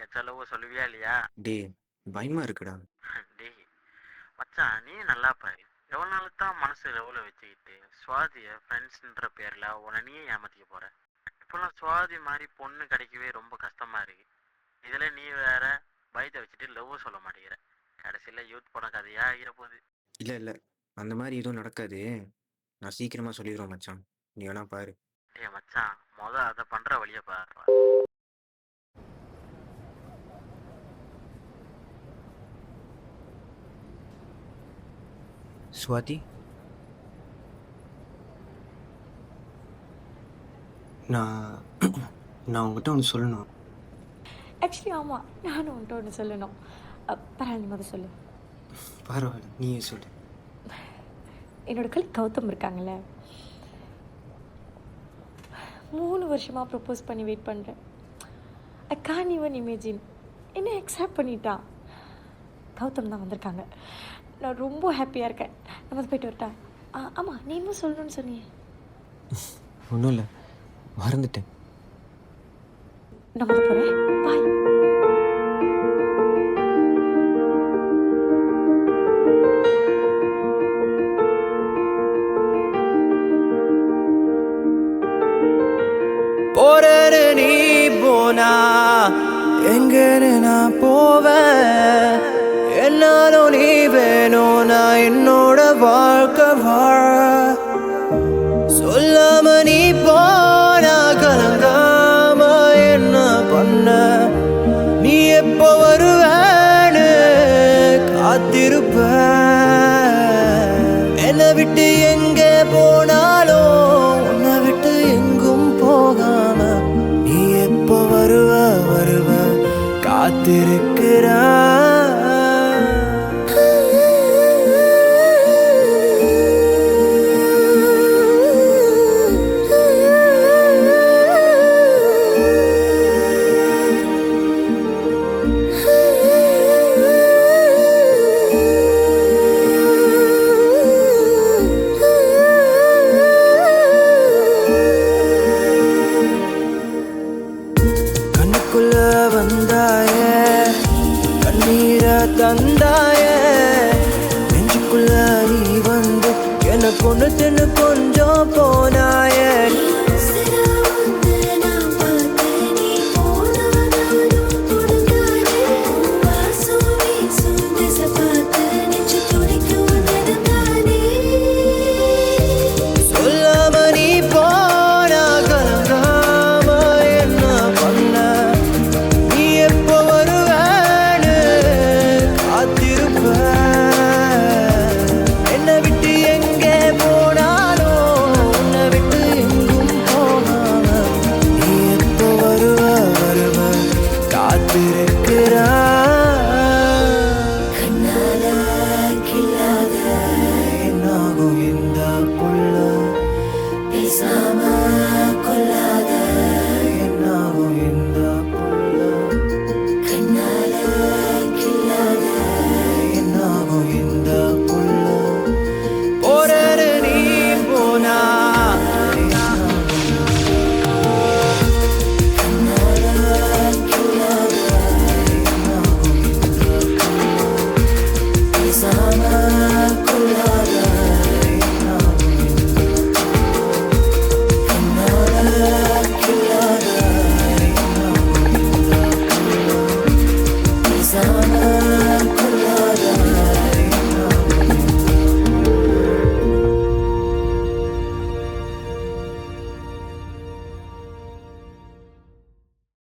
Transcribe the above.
யாருக்காச்சும் லவ் சொல்லுவியா இல்லையா? டேய், பயமா இருக்குடா. டேய் மச்சான், நீ நல்லா பாரு. எவ்வளோ நாள் தான் மனசு லெவல வச்சுக்கிட்டு சுவாதியை ஃப்ரெண்ட்ஸ்ன்ற பேரில் உன்னை நீயே ஏமாத்திக்க போற. இப்போல்லாம் சுவாதி மாதிரி பொண்ணு கிடைக்கவே ரொம்ப கஷ்டமா இருக்கு. இதில் நீ வேற பயத்தை வச்சுட்டு லவ் சொல்ல மாட்டேங்கிற. கடைசியில் யூத் போன கதையா ஆகிற போகுது. இல்லை இல்லை, அந்த மாதிரி எதுவும் நடக்காது. நான் சீக்கிரமாக சொல்லிடுவேன் மச்சான். நீ வேணா பாரு. டேய் மச்சான், அதை பண்ணுற வழியை பாரு. சுவாதி, நான் நான் உங்ககிட்ட ஒன்று சொல்லணும். ஆக்சுவலி ஆமாம், நானும் உன்ட்ட ஒன்று சொல்லணும். பரவாயில்ல, மொதல் சொல்லு. பரவாயில்ல, நீயே சொல்லு. என்னோட கல் கௌதம் இருக்காங்கல்ல, 3 வருஷமாக ப்ரப்போஸ் பண்ணி வெயிட் பண்ணுறேன். ஐ கான் ஈவன் இமேஜின். என்ன அக்செப்ட் பண்ணிட்டான். கௌதம் தான் வந்திருக்காங்க. நான் ரொம்ப ஹாப்பியாக இருக்கேன். நம்ம போயிட்டு வரட்டா? ஆமாம், நீ இன்னும் சொல்லணும்னு சொன்னியே. ஒன்றும் இல்லை, மறந்துட்டேன். நான் வந்து போகிறேன். பாய். போறேன்னு நீ போனா எங்கன்னு நான் போவேன். என்னாலும் நீ வேணும், நான் என்னோட வாழ்க்கை வாழ. சொல்லாம நீ போனா கலங்காம என்ன பண்ண? நீ எப்போ வருவேன்னு காத்திருப்ப. என்னை விட்டு எங்கே போனாலும் உன்னை விட்டு எங்கும் போகாம நீ எப்போ வருவ காத்திருக்கிற. கண்ணுக்குள்ள வந்தாயே, கண்ணீரை தந்தாயே, நெஞ்சுக்குள்ள நீ வந்து என்ன கொண்டு தின்னு கொஞ்சம் போனாயே.